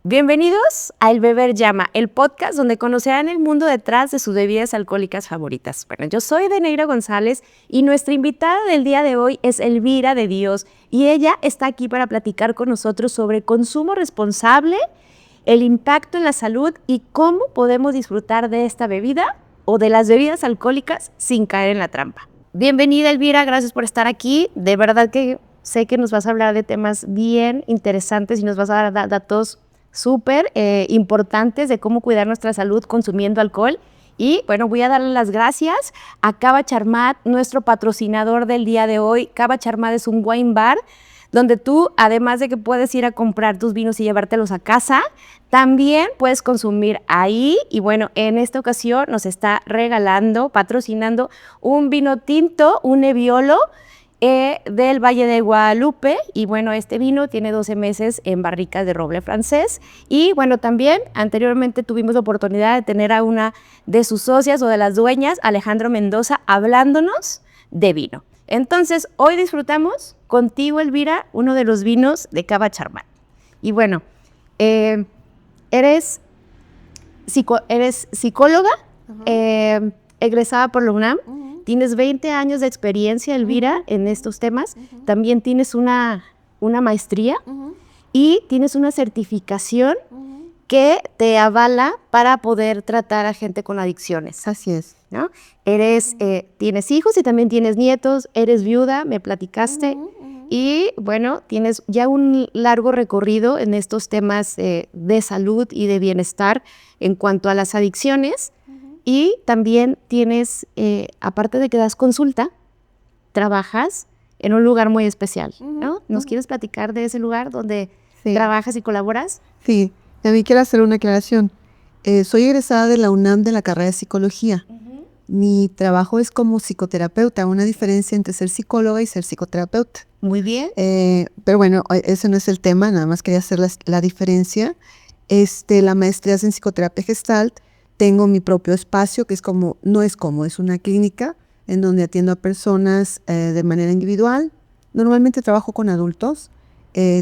Bienvenidos a El Beber Llama, el podcast donde conocerán el mundo detrás de sus bebidas alcohólicas favoritas. Bueno, yo soy Deneira González y nuestra invitada del día de hoy es Elvira de Dios y ella está aquí para platicar con nosotros sobre consumo responsable, el impacto en la salud y cómo podemos disfrutar de esta bebida o de las bebidas alcohólicas sin caer en la trampa. Bienvenida, Elvira, gracias por estar aquí. De verdad que sé que nos vas a hablar de temas bien interesantes y nos vas a dar datos súper importantes de cómo cuidar nuestra salud consumiendo alcohol. Y bueno, voy a darle las gracias a Cava Charmat, nuestro patrocinador del día de hoy. Cava Charmat es un wine bar donde tú, además de que puedes ir a comprar tus vinos y llevártelos a casa, también puedes consumir ahí. Y bueno, en esta ocasión nos está regalando, patrocinando un vino tinto, un Nebbiolo, del Valle de Guadalupe. Y bueno, este vino tiene 12 meses en barricas de roble francés. Y bueno, también anteriormente tuvimos la oportunidad de tener a una de sus socias o de las dueñas, Alejandro Mendoza, hablándonos de vino. Entonces, hoy disfrutamos contigo, Elvira, uno de los vinos de Cava Charmat. Y bueno, eres psicóloga, egresada por la UNAM. Tienes 20 años de experiencia, Elvira, en estos temas. También tienes una maestría y tienes una certificación que te avala para poder tratar a gente con adicciones. Así es. ¿No? Tienes hijos y también tienes nietos, eres viuda, me platicaste. Y bueno, tienes ya un largo recorrido en estos temas de salud y de bienestar en cuanto a las adicciones. Y también tienes, aparte de que das consulta, trabajas en un lugar muy especial, ¿no? ¿Nos quieres platicar de ese lugar donde trabajas y colaboras? Sí, a mí quiero hacer una aclaración. Soy egresada de la UNAM de la carrera de Psicología. Mi trabajo es como psicoterapeuta, una diferencia entre ser psicóloga y ser psicoterapeuta. Muy bien. Pero bueno, ese no es el tema, nada más quería hacer la diferencia. La maestría es en psicoterapia gestalt. Tengo mi propio espacio, que es una clínica en donde atiendo a personas de manera individual. Normalmente trabajo con adultos,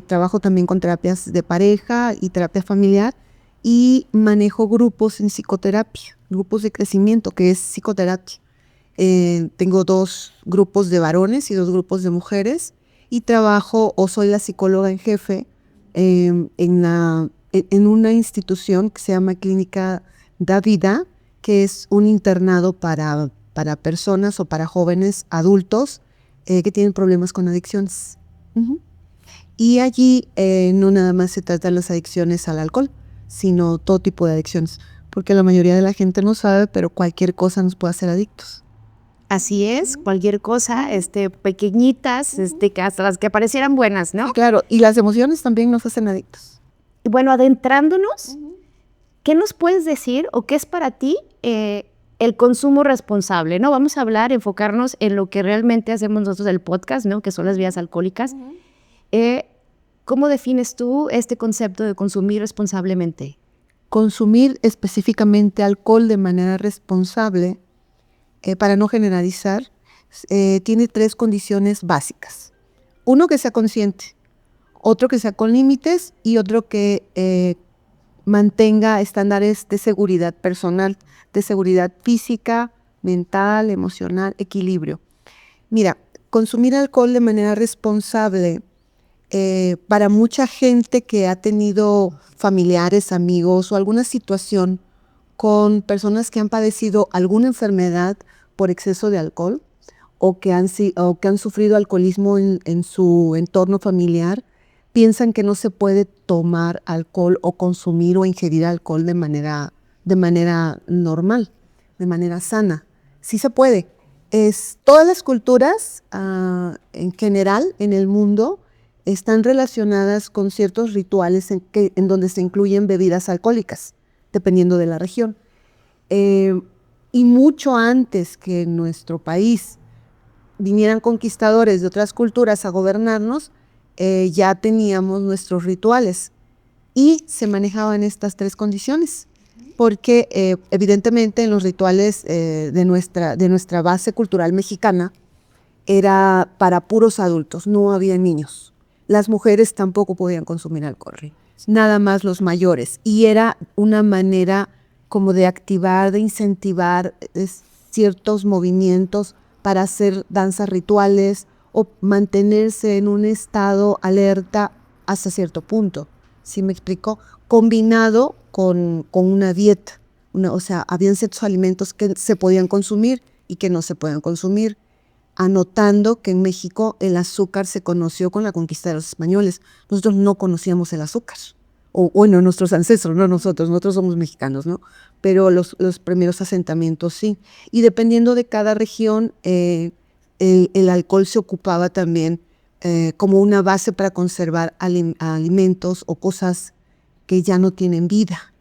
trabajo también con terapias de pareja y terapia familiar y manejo grupos en psicoterapia, grupos de crecimiento, que es psicoterapia. Tengo 2 grupos de varones y 2 grupos de mujeres y trabajo o soy la psicóloga en jefe en una institución que se llama Clínica Da Vida, que es un internado para personas o para jóvenes adultos que tienen problemas con adicciones. Y allí no nada más se tratan las adicciones al alcohol, sino todo tipo de adicciones, porque la mayoría de la gente no sabe, pero cualquier cosa nos puede hacer adictos. Así es, cualquier cosa, pequeñitas, hasta las que parecieran buenas, ¿no? Claro, y las emociones también nos hacen adictos. Y bueno, adentrándonos, ¿qué nos puedes decir o qué es para ti el consumo responsable? ¿No? Vamos a enfocarnos en lo que realmente hacemos nosotros del podcast, ¿no? Que son las bebidas alcohólicas. ¿Cómo defines tú este concepto de consumir responsablemente? Consumir específicamente alcohol de manera responsable, para no generalizar, tiene 3 condiciones básicas. Uno, que sea consciente, otro que sea con límites y otro que mantenga estándares de seguridad personal, de seguridad física, mental, emocional, equilibrio. Mira, consumir alcohol de manera responsable para mucha gente que ha tenido familiares, amigos o alguna situación con personas que han padecido alguna enfermedad por exceso de alcohol o que han sufrido alcoholismo en su entorno familiar, piensan que no se puede tomar alcohol o consumir o ingerir alcohol de manera normal, de manera sana. Sí se puede. Todas las culturas en general en el mundo están relacionadas con ciertos rituales en donde se incluyen bebidas alcohólicas, dependiendo de la región. Y mucho antes que en nuestro país vinieran conquistadores de otras culturas a gobernarnos, ya teníamos nuestros rituales y se manejaban estas 3 condiciones, porque evidentemente en los rituales de nuestra base cultural mexicana era para puros adultos, no había niños. Las mujeres tampoco podían consumir alcohol. nada más los mayores. Y era una manera como de activar, de incentivar ciertos movimientos para hacer danzas rituales o mantenerse en un estado alerta hasta cierto punto. ¿Sí me explico? Combinado con una dieta. O sea, habían ciertos alimentos que se podían consumir y que no se podían consumir. Anotando que en México el azúcar se conoció con la conquista de los españoles. Nosotros no conocíamos el azúcar. O bueno, nuestros ancestros, no nosotros somos mexicanos, ¿no? Pero los primeros asentamientos sí. Y dependiendo de cada región, el alcohol se ocupaba también como una base para conservar alimentos o cosas que ya no tienen vida.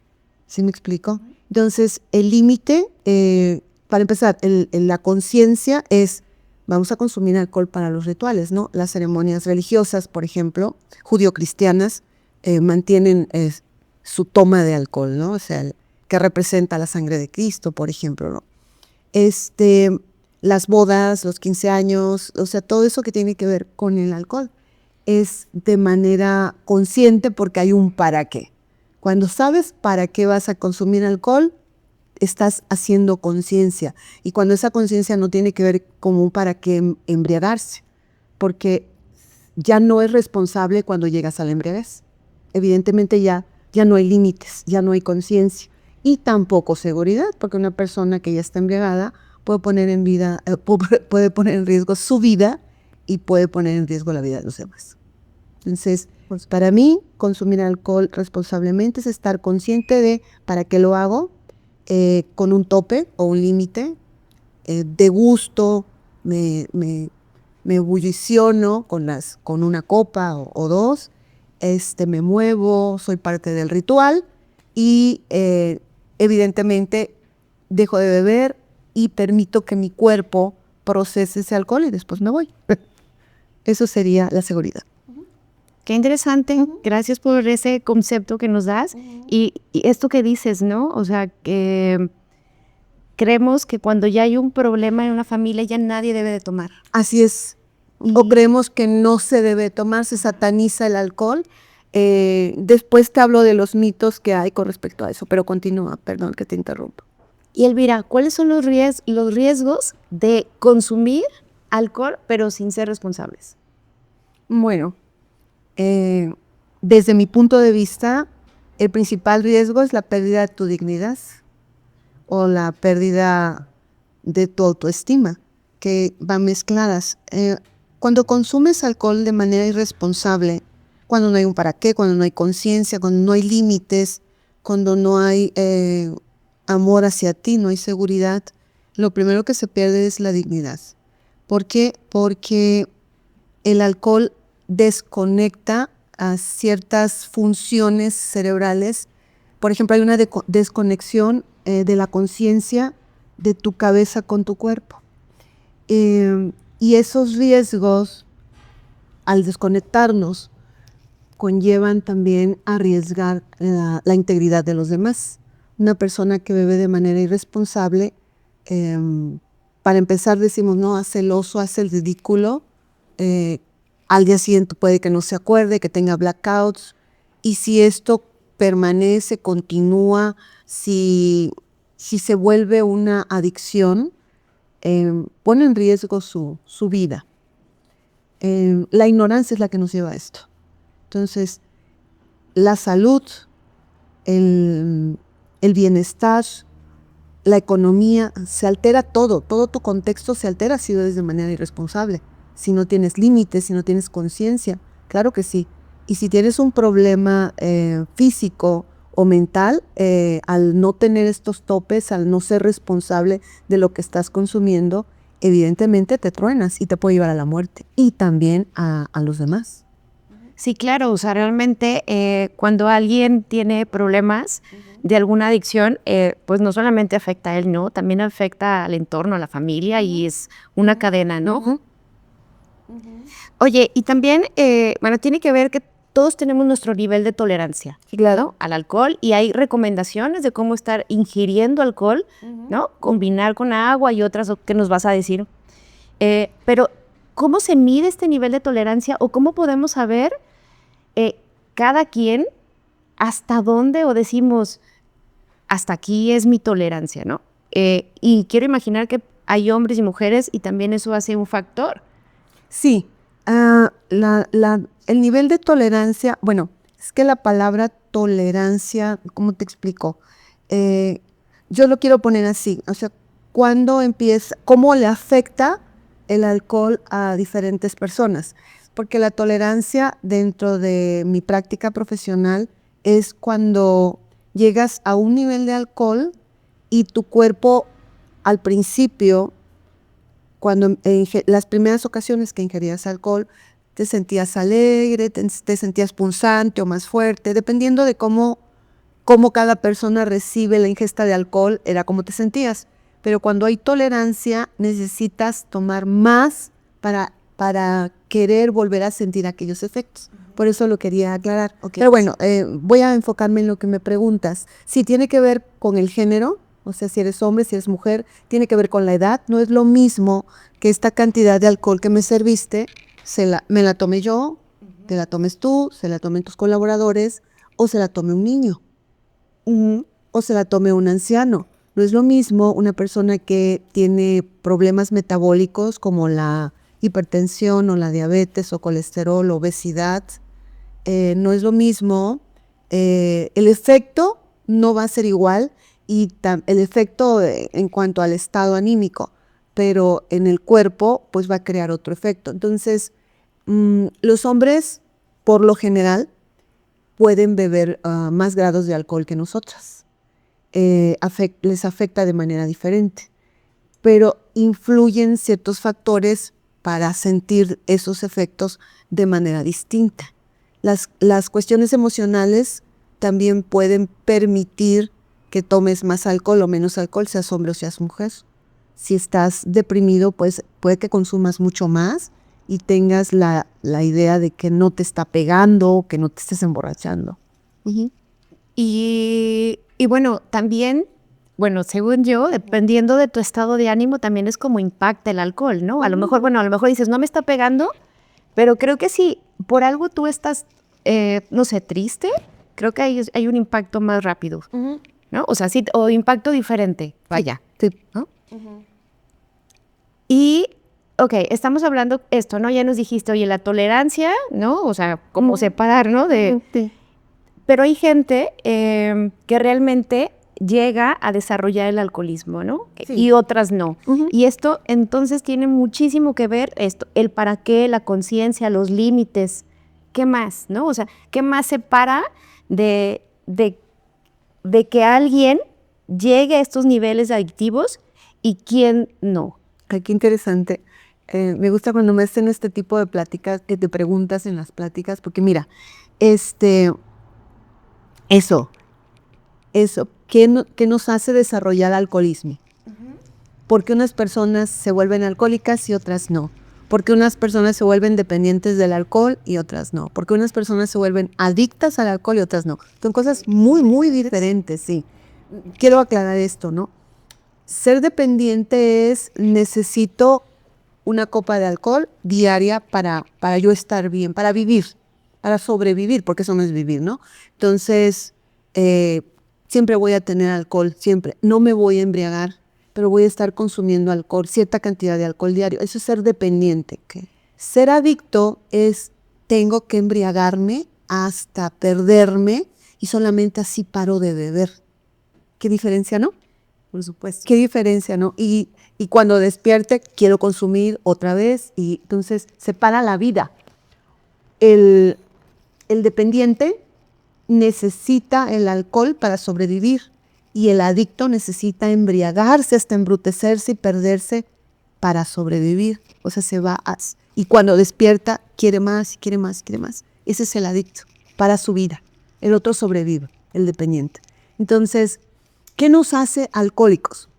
¿Sí me explico? Entonces, el límite, para empezar, la conciencia es, vamos a consumir alcohol para los rituales, ¿no? Las ceremonias religiosas, por ejemplo, judío-cristianas, mantienen su toma de alcohol, ¿no? O sea, que representa la sangre de Cristo, por ejemplo, ¿no? Las bodas, los 15 años, o sea, todo eso que tiene que ver con el alcohol es de manera consciente porque hay un para qué. Cuando sabes para qué vas a consumir alcohol, estás haciendo conciencia. Y cuando esa conciencia no tiene que ver con un para qué embriagarse, porque ya no es responsable cuando llegas a la embriaguez. Evidentemente ya no hay límites, ya no hay conciencia y tampoco seguridad, porque una persona que ya está embriagada puede poner en riesgo su vida y puede poner en riesgo la vida de los demás. Entonces, pues para mí, consumir alcohol responsablemente es estar consciente de para qué lo hago, con un tope o un límite, de gusto, me ebulliciono con una copa o dos, me muevo, soy parte del ritual y evidentemente dejo de beber y permito que mi cuerpo procese ese alcohol y después me voy. Eso sería la seguridad. Qué interesante, gracias por ese concepto que nos das y esto que dices, ¿no? O sea, que creemos que cuando ya hay un problema en una familia ya nadie debe de tomar. Así es. O creemos que no se debe tomar, se sataniza el alcohol. Después te hablo de los mitos que hay con respecto a eso, pero continúa, perdón que te interrumpo. Y Elvira, ¿cuáles son los riesgos de consumir alcohol pero sin ser responsables? Bueno, desde mi punto de vista, el principal riesgo es la pérdida de tu dignidad o la pérdida de tu autoestima, que van mezcladas. Cuando consumes alcohol de manera irresponsable, cuando no hay un para qué, cuando no hay conciencia, cuando no hay límites, cuando no hay amor hacia ti, no hay seguridad, lo primero que se pierde es la dignidad. ¿Por qué? Porque el alcohol desconecta a ciertas funciones cerebrales. Por ejemplo, hay una desconexión de la conciencia de tu cabeza con tu cuerpo. Y esos riesgos, al desconectarnos, conllevan también a arriesgar la integridad de los demás. Una persona que bebe de manera irresponsable, para empezar decimos, no, hace el oso, hace el ridículo, al día siguiente puede que no se acuerde, que tenga blackouts, y si esto permanece, continúa, si se vuelve una adicción, pone en riesgo su vida. La ignorancia es la que nos lleva a esto. Entonces, la salud, el bienestar, la economía, se altera todo tu contexto se altera si bebes de manera irresponsable, si no tienes límites, si no tienes conciencia, claro que sí. Y si tienes un problema físico o mental, al no tener estos topes, al no ser responsable de lo que estás consumiendo, evidentemente te truenas y te puede llevar a la muerte y también a los demás. Sí, claro, o sea, realmente cuando alguien tiene problemas de alguna adicción, pues no solamente afecta a él, ¿no? También afecta al entorno, a la familia y es una cadena, ¿no? Oye, y también, bueno, tiene que ver que todos tenemos nuestro nivel de tolerancia, claro, al alcohol y hay recomendaciones de cómo estar ingiriendo alcohol, ¿no? Combinar con agua y otras que nos vas a decir. Pero, ¿cómo se mide este nivel de tolerancia o cómo podemos saber cada quien hasta dónde o decimos, hasta aquí es mi tolerancia, ¿no? Y quiero imaginar que hay hombres y mujeres y también eso hace un factor. Sí, el nivel de tolerancia, bueno, es que la palabra tolerancia, ¿cómo te explico? Yo lo quiero poner así, o sea, ¿cuándo empieza, cómo le afecta el alcohol a diferentes personas? Porque la tolerancia dentro de mi práctica profesional es cuando llegas a un nivel de alcohol y tu cuerpo al principio, cuando las primeras ocasiones que ingerías alcohol, te sentías alegre, te sentías punzante o más fuerte, dependiendo de cómo cada persona recibe la ingesta de alcohol, era como te sentías. Pero cuando hay tolerancia, necesitas tomar más para querer volver a sentir aquellos efectos. Por eso lo quería aclarar. Okay. Pero bueno, voy a enfocarme en lo que me preguntas. Sí, tiene que ver con el género, o sea, si eres hombre, si eres mujer, tiene que ver con la edad. No es lo mismo que esta cantidad de alcohol que me serviste, me la tome yo, te la tomes tú, se la tomen tus colaboradores, o se la tome un niño, o se la tome un anciano. No es lo mismo una persona que tiene problemas metabólicos como la hipertensión o la diabetes o colesterol, obesidad. No es lo mismo. El efecto no va a ser igual y el efecto en cuanto al estado anímico, pero en el cuerpo pues va a crear otro efecto. Entonces, los hombres por lo general pueden beber más grados de alcohol que nosotras. Les afecta de manera diferente, pero influyen ciertos factores para sentir esos efectos de manera distinta. Las cuestiones emocionales también pueden permitir que tomes más alcohol o menos alcohol, seas hombre o seas mujer. Si estás deprimido, pues puede que consumas mucho más y tengas la idea de que no te está pegando, que no te estés emborrachando. Y bueno, también, bueno, según yo, dependiendo de tu estado de ánimo, también es como impacta el alcohol, ¿no? A lo mejor, bueno, a lo mejor dices, no me está pegando, pero creo que si por algo tú estás, no sé, triste, creo que hay un impacto más rápido, ¿no? O sea, sí, o impacto diferente, vaya. Sí. ¿No? Y, ok, estamos hablando esto, ¿no? Ya nos dijiste, oye, la tolerancia, ¿no? O sea, cómo separar, ¿no? Sí. Pero hay gente que realmente llega a desarrollar el alcoholismo, ¿no? Sí. Y otras no. Y esto entonces tiene muchísimo que ver el para qué, la conciencia, los límites, ¿qué más, no? O sea, ¿qué más separa de que alguien llegue a estos niveles adictivos y quién no? Ay, qué interesante. Me gusta cuando me hacen este tipo de pláticas, que te preguntas en las pláticas, porque mira, eso, ¿qué nos hace desarrollar alcoholismo? ¿Por qué unas personas se vuelven alcohólicas y otras no? ¿Por qué unas personas se vuelven dependientes del alcohol y otras no? ¿Por qué unas personas se vuelven adictas al alcohol y otras no? Son cosas muy, muy diferentes, sí. Quiero aclarar esto, ¿no? Ser dependiente es, necesito una copa de alcohol diaria para yo estar bien, para vivir, para sobrevivir, porque eso no es vivir, ¿no? Entonces, siempre voy a tener alcohol, siempre. No me voy a embriagar, pero voy a estar consumiendo alcohol, cierta cantidad de alcohol diario. Eso es ser dependiente. ¿Okay? Ser adicto es, tengo que embriagarme hasta perderme y solamente así paro de beber. ¿Qué diferencia, no? Por supuesto. ¿Qué diferencia, no? Y cuando despierte, quiero consumir otra vez y entonces se para la vida. El dependiente necesita el alcohol para sobrevivir y el adicto necesita embriagarse hasta embrutecerse y perderse para sobrevivir. O sea, y cuando despierta, quiere más, quiere más, quiere más. Ese es el adicto para su vida. El otro sobrevive, el dependiente. Entonces, ¿qué nos hace alcohólicos?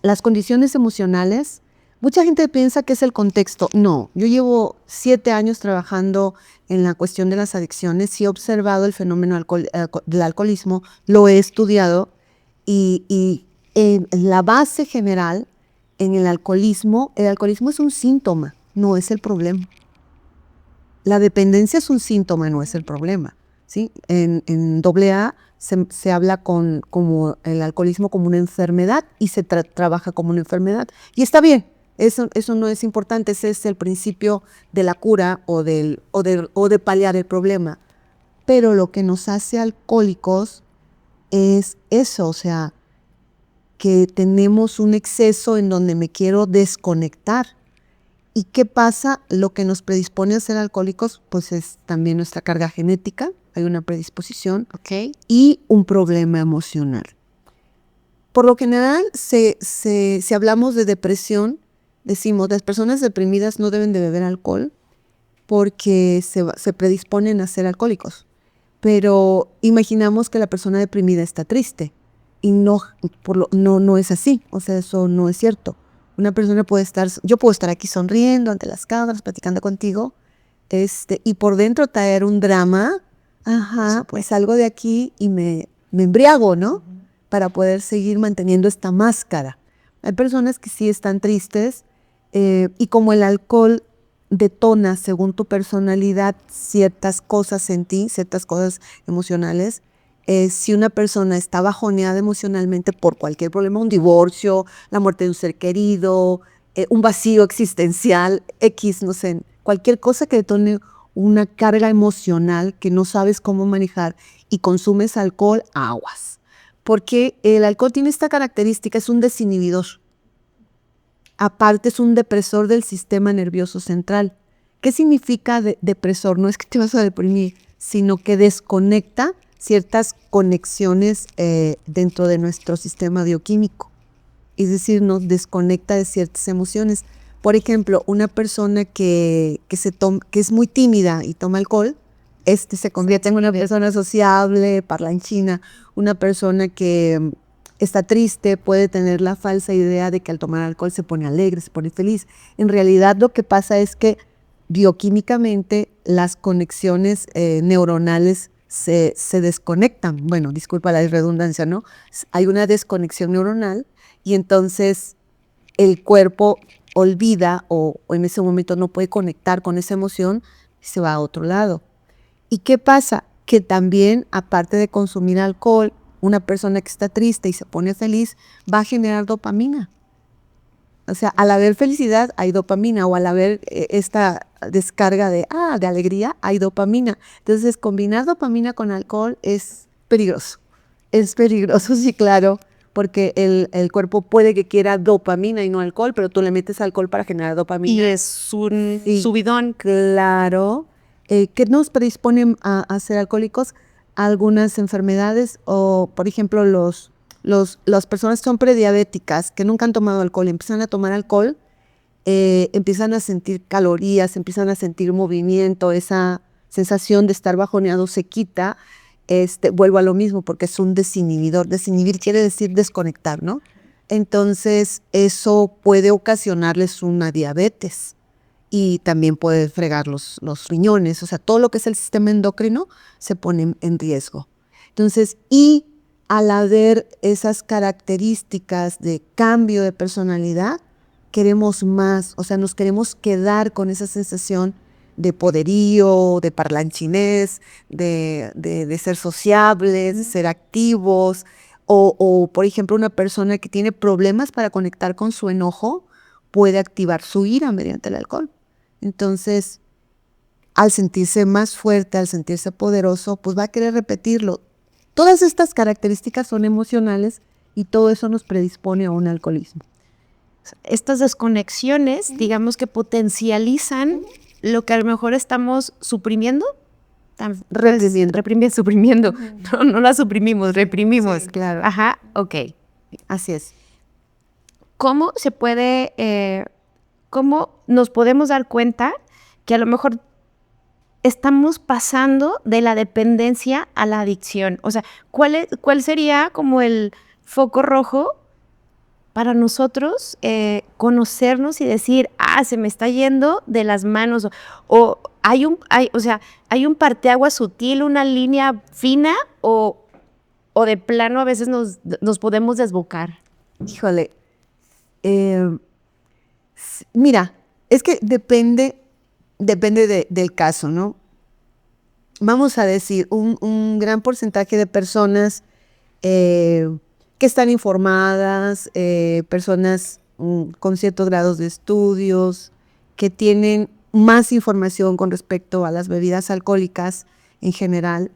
Las condiciones emocionales. Mucha gente piensa que es el contexto. No, yo llevo 7 años trabajando en la cuestión de las adicciones y he observado el fenómeno del alcoholismo, lo he estudiado y en la base general, en el alcoholismo es un síntoma, no es el problema. La dependencia es un síntoma, no es el problema. ¿sí? En AA se habla como el alcoholismo como una enfermedad y se trabaja como una enfermedad. Y está bien, eso no es importante, ese es el principio de la cura o de paliar el problema. Pero lo que nos hace alcohólicos es eso, o sea, que tenemos un exceso en donde me quiero desconectar. ¿Y qué pasa? Lo que nos predispone a ser alcohólicos, pues es también nuestra carga genética, hay una predisposición y un problema emocional. Por lo general, si hablamos de depresión, decimos, las personas deprimidas no deben de beber alcohol porque se predisponen a ser alcohólicos. Pero imaginamos que la persona deprimida está triste y no es así, o sea, eso no es cierto. Una persona yo puedo estar aquí sonriendo ante las cámaras, platicando contigo, y por dentro traer un drama, pues salgo de aquí y me embriago, ¿no? Para poder seguir manteniendo esta máscara. Hay personas que sí están tristes y como el alcohol detona según tu personalidad ciertas cosas en ti, ciertas cosas emocionales. Si una persona está bajoneada emocionalmente por cualquier problema, un divorcio, la muerte de un ser querido, un vacío existencial, no sé, cualquier cosa que detone una carga emocional que no sabes cómo manejar y consumes alcohol, aguas. Porque el alcohol tiene esta característica, es un desinhibidor. Aparte es un depresor del sistema nervioso central. ¿Qué significa depresor? No es que te vas a deprimir, sino que desconecta ciertas conexiones dentro de nuestro sistema bioquímico. Es decir, nos desconecta de ciertas emociones. Por ejemplo, una persona que es muy tímida y toma alcohol, se convierte en una persona sociable, parlanchina. Una persona que está triste puede tener la falsa idea de que al tomar alcohol se pone alegre, se pone feliz. En realidad lo que pasa es que bioquímicamente las conexiones neuronales se desconectan. Bueno, disculpa la redundancia, ¿no? Hay una desconexión neuronal y entonces el cuerpo olvida o en ese momento no puede conectar con esa emoción y se va a otro lado. ¿Y qué pasa? Que también, aparte de consumir alcohol, una persona que está triste y se pone feliz va a generar dopamina. O sea, al haber felicidad hay dopamina o al haber esta descarga de alegría hay dopamina. Entonces, combinar dopamina con alcohol es peligroso. Es peligroso, sí, claro, porque el cuerpo puede que quiera dopamina y no alcohol, pero tú le metes alcohol para generar dopamina. Y es un subidón. Claro. ¿Qué nos predisponen a ser alcohólicos? Algunas enfermedades o, por ejemplo, las personas que son prediabéticas, que nunca han tomado alcohol, empiezan a tomar alcohol, empiezan a sentir calorías, empiezan a sentir movimiento, esa sensación de estar bajoneado se quita. Vuelvo a lo mismo porque es un desinhibidor. Desinhibir quiere decir desconectar, ¿no? Entonces, eso puede ocasionarles una diabetes y también puede fregar los riñones. O sea, todo lo que es el sistema endocrino se pone en riesgo. Entonces, y al haber esas características de cambio de personalidad, queremos más, o sea, nos queremos quedar con esa sensación de poderío, de parlanchinés, de ser sociables, de ser activos, o, por ejemplo, una persona que tiene problemas para conectar con su enojo puede activar su ira mediante el alcohol. Entonces, al sentirse más fuerte, al sentirse poderoso, pues va a querer repetirlo. Todas estas características son emocionales y todo eso nos predispone a un alcoholismo. Estas desconexiones, digamos que potencializan lo que a lo mejor estamos suprimiendo. Suprimiendo. No la suprimimos, reprimimos. Sí, claro. Ajá, ok. Así es. ¿Cómo se puede, cómo nos podemos dar cuenta que a lo mejor estamos pasando de la dependencia a la adicción? O sea, ¿cuál sería como el foco rojo para nosotros conocernos y decir, se me está yendo de las manos? O hay un parteaguas sutil, una línea fina, o de plano a veces nos podemos desbocar. Híjole, mira, es que depende del caso, ¿no? vamos a decir, un gran porcentaje de personas que están informadas, personas con ciertos grados de estudios, que tienen más información con respecto a las bebidas alcohólicas en general,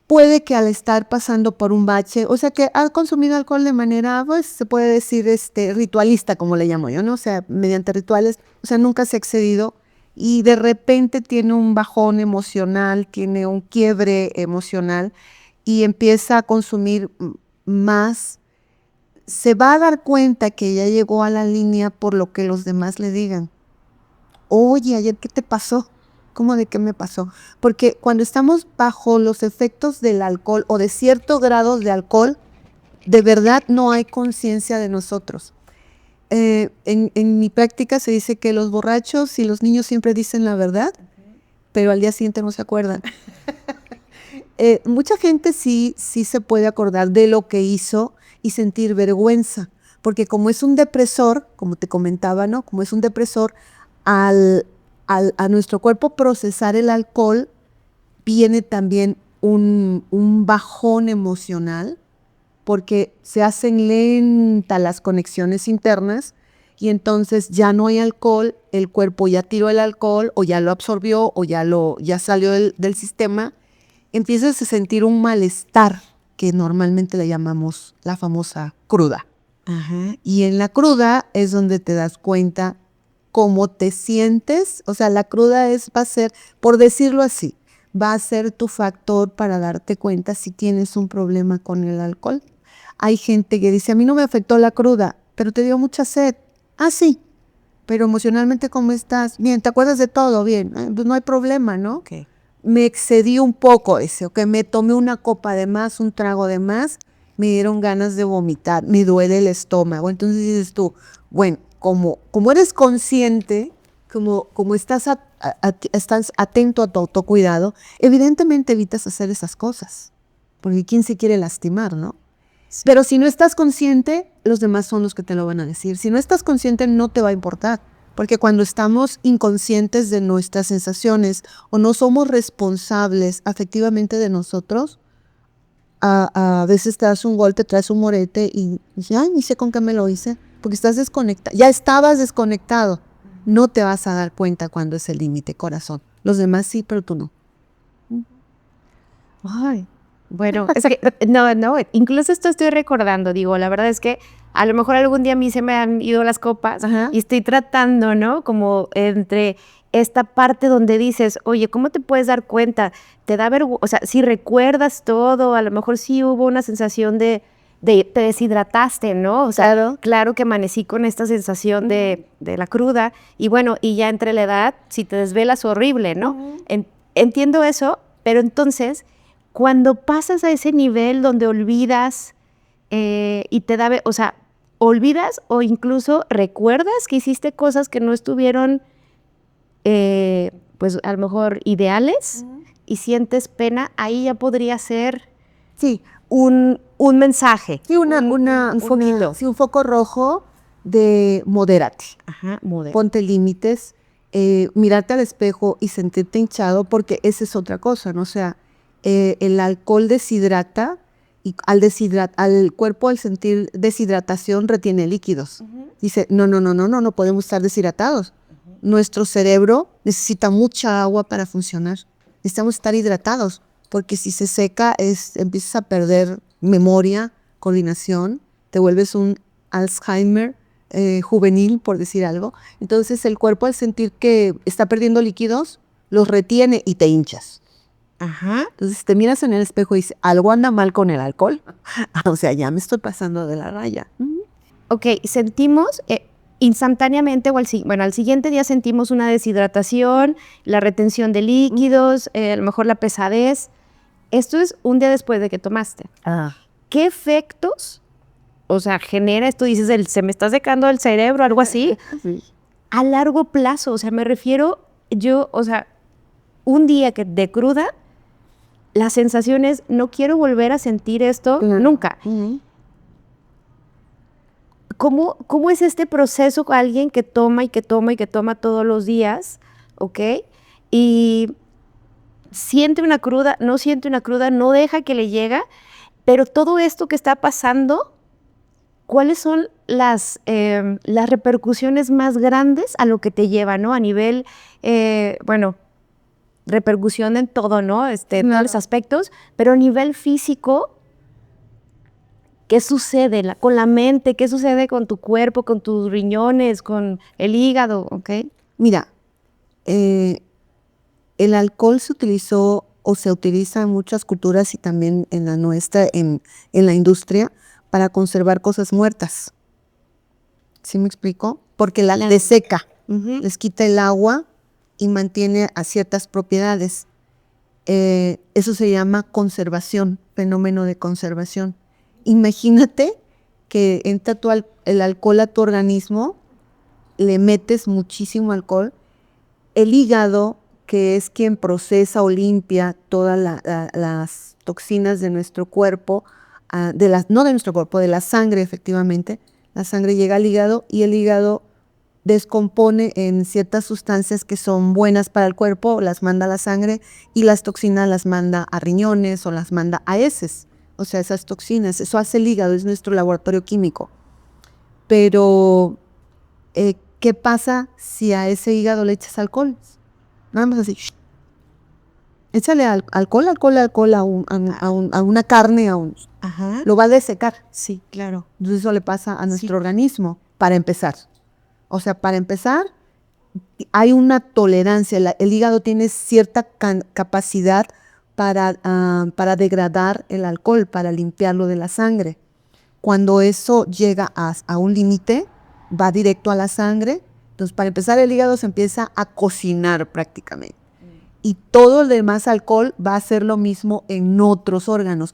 puede que al estar pasando por un bache, o sea, que ha consumido alcohol de manera, pues, se puede decir, ritualista, como le llamo yo, ¿no? O sea, mediante rituales, o sea, nunca se ha excedido y de repente tiene un bajón emocional, tiene un quiebre emocional y empieza a consumir más, se va a dar cuenta que ya llegó a la línea por lo que los demás le digan. Oye, ayer, ¿qué te pasó? ¿Cómo de qué me pasó? Porque cuando estamos bajo los efectos del alcohol o de cierto grado de alcohol, de verdad no hay conciencia de nosotros. En mi práctica se dice que los borrachos y los niños siempre dicen la verdad, pero al día siguiente no se acuerdan. Mucha gente sí se puede acordar de lo que hizo y sentir vergüenza, porque como es un depresor, como te comentaba, ¿no? Como es un depresor, a nuestro cuerpo procesar el alcohol, viene también un bajón emocional, porque se hacen lentas las conexiones internas y entonces ya no hay alcohol, el cuerpo ya tiró el alcohol o ya lo absorbió o ya salió del sistema, empiezas a sentir un malestar que normalmente le llamamos la famosa cruda. Ajá. Y en la cruda es donde te das cuenta cómo te sientes, o sea, la cruda va a ser, por decirlo así, va a ser tu factor para darte cuenta si tienes un problema con el alcohol. Hay gente que dice, a mí no me afectó la cruda, pero te dio mucha sed. Ah, sí, pero emocionalmente, ¿cómo estás? Bien, ¿te acuerdas de todo? Bien, pues no hay problema, ¿no? Okay. Me excedí un poco me tomé una copa de más, un trago de más, me dieron ganas de vomitar, me duele el estómago. Entonces dices tú, bueno, como eres consciente, como estás atento a tu autocuidado, evidentemente evitas hacer esas cosas, porque ¿quién se quiere lastimar, no? Sí. Pero si no estás consciente, los demás son los que te lo van a decir. Si no estás consciente, no te va a importar, porque cuando estamos inconscientes de nuestras sensaciones o no somos responsables afectivamente de nosotros, a veces te das un golpe, traes un morete y ya ni sé con qué me lo hice, porque estás desconectado, ya estabas desconectado. No te vas a dar cuenta cuando es el límite, corazón. Los demás sí, pero tú no. Ay, bueno, es que no, incluso esto estoy recordando, digo, la verdad es que a lo mejor algún día a mí se me han ido las copas. Ajá. Y estoy tratando, ¿no? Como entre esta parte donde dices, oye, ¿cómo te puedes dar cuenta? Te da vergüenza, o sea, si recuerdas todo, a lo mejor sí hubo una sensación te deshidrataste, ¿no? O sea, claro que amanecí con esta sensación de la cruda y bueno, y ya entre la edad, si te desvelas, horrible, ¿no? Entiendo eso, pero entonces, cuando pasas a ese nivel donde olvidas y te da, o sea, olvidas o incluso recuerdas que hiciste cosas que no estuvieron, pues a lo mejor ideales y sientes pena, ahí ya podría ser sí, un mensaje. Sí, un foquito. Sí, un foco rojo de modérate. Ajá, modérate. Ponte límites, mirarte al espejo y sentirte hinchado, porque esa es otra cosa, ¿no? O sea, el alcohol deshidrata y al cuerpo al sentir deshidratación retiene líquidos. Dice, no podemos estar deshidratados. Nuestro cerebro necesita mucha agua para funcionar. Necesitamos estar hidratados, porque si se seca empiezas a perder memoria, coordinación, te vuelves un Alzheimer juvenil, por decir algo. Entonces el cuerpo al sentir que está perdiendo líquidos, los retiene y te hinchas. Ajá. Entonces te miras en el espejo y dices, algo anda mal con el alcohol. O sea, ya me estoy pasando de la raya. Ok, sentimos instantáneamente o al siguiente día sentimos una deshidratación, la retención de líquidos, a lo mejor la pesadez. Esto es un día después de que tomaste. ¿Qué efectos, o sea, genera esto? Dices, se me está secando el cerebro, algo así. Sí. A largo plazo, o sea, me refiero un día de cruda, la sensación es, no quiero volver a sentir esto nunca. ¿Cómo es este proceso con alguien que toma y que toma y que toma todos los días, ok? Y siente una cruda, no siente una cruda, no deja que le llega, pero todo esto que está pasando, ¿cuáles son las repercusiones más grandes a lo que te lleva, ¿no? A nivel, bueno, repercusión en todo, ¿no? Todos los aspectos, pero a nivel físico, ¿qué sucede con la mente? ¿Qué sucede con tu cuerpo, con tus riñones, con el hígado? ¿Ok? Mira, el alcohol se utilizó o se utiliza en muchas culturas y también en la nuestra, en la industria, para conservar cosas muertas. ¿Sí me explico? Porque la deseca, les quita el agua y mantiene a ciertas propiedades. Eso se llama conservación, fenómeno de conservación. Imagínate que entra el alcohol a tu organismo, le metes muchísimo alcohol, el hígado, que es quien procesa o limpia todas las toxinas de nuestro cuerpo, no de nuestro cuerpo, de la sangre efectivamente. La sangre llega al hígado y el hígado descompone en ciertas sustancias que son buenas para el cuerpo, las manda a la sangre y las toxinas las manda a riñones o las manda a heces. O sea, esas toxinas, eso hace el hígado, es nuestro laboratorio químico. Pero, ¿qué pasa si a ese hígado le echas alcohol? Nada más así. Échale alcohol a una carne, Ajá. lo va a desecar. Sí, claro. Entonces eso le pasa a nuestro organismo, para empezar. O sea, para empezar, hay una tolerancia. El hígado tiene cierta capacidad para degradar el alcohol, para limpiarlo de la sangre. Cuando eso llega a un límite, va directo a la sangre. Entonces, para empezar, el hígado se empieza a cocinar prácticamente. Y todo el demás alcohol va a hacer lo mismo en otros órganos.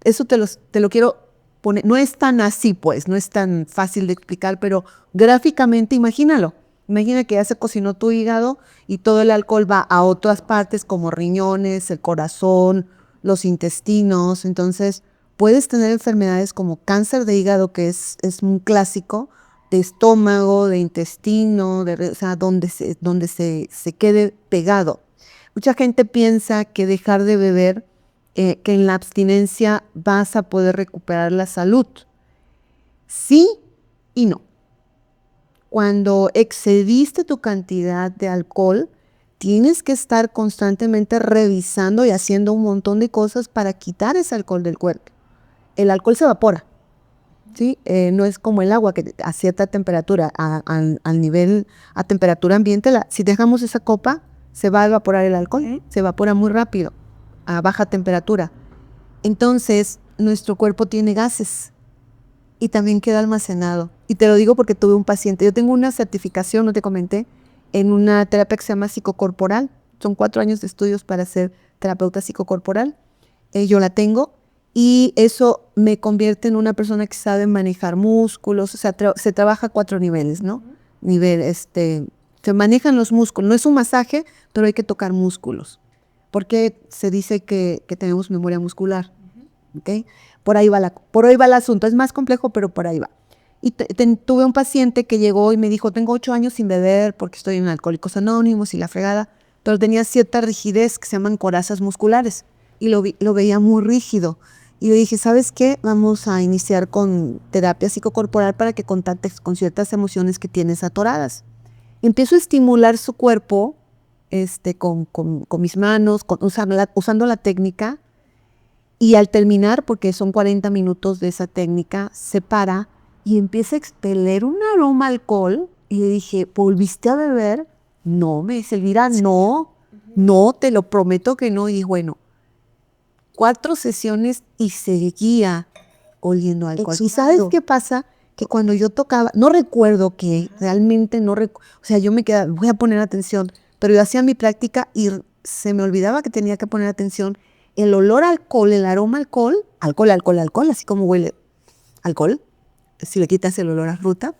Eso te lo quiero poner. No es tan así, pues, no es tan fácil de explicar, pero gráficamente imagínalo. Imagina que ya se cocinó tu hígado y todo el alcohol va a otras partes como riñones, el corazón, los intestinos. Entonces, puedes tener enfermedades como cáncer de hígado, que es un clásico, de estómago, de intestino, o sea, donde se quede pegado. Mucha gente piensa que dejar de beber, que en la abstinencia vas a poder recuperar la salud. Sí y no. Cuando excediste tu cantidad de alcohol, tienes que estar constantemente revisando y haciendo un montón de cosas para quitar ese alcohol del cuerpo. El alcohol se evapora, ¿sí? No es como el agua que a cierta temperatura, a temperatura ambiente, si dejamos esa copa, se va a evaporar el alcohol, se evapora muy rápido, a baja temperatura. Entonces, nuestro cuerpo tiene gases y también queda almacenado. Y te lo digo porque tuve un paciente. Yo tengo una certificación, no te comenté, en una terapia que se llama psicocorporal. Son 4 años de estudios para ser terapeuta psicocorporal. Yo la tengo y eso me convierte en una persona que sabe manejar músculos. O sea, se trabaja a 4 niveles, ¿no? Se manejan los músculos. No es un masaje, pero hay que tocar músculos. Porque se dice que tenemos memoria muscular. ¿Okay? Por ahí va el asunto. Es más complejo, pero por ahí va. Y tuve un paciente que llegó y me dijo, tengo 8 años sin beber porque estoy en Alcohólicos Anónimos y la fregada, pero tenía cierta rigidez que se llaman corazas musculares y lo veía muy rígido. Y yo dije, ¿sabes qué? Vamos a iniciar con terapia psicocorporal para que contactes con ciertas emociones que tienes atoradas. Empiezo a estimular su cuerpo con mis manos, usando la técnica. Y al terminar, porque son 40 minutos de esa técnica, se para y empieza a expeler un aroma a alcohol. Y le dije, ¿volviste a beber? No, me dice Elvira, no, te lo prometo que no. Y bueno, 4 sesiones y seguía oliendo alcohol. ¿Y sabes qué pasa? Que cuando yo tocaba, no recuerdo que, realmente no recuerdo, o sea, yo me quedaba, voy a poner atención, pero yo hacía mi práctica y se me olvidaba que tenía que poner atención. El olor a alcohol, el aroma a alcohol, así como huele alcohol, si le quitas el olor a fruta,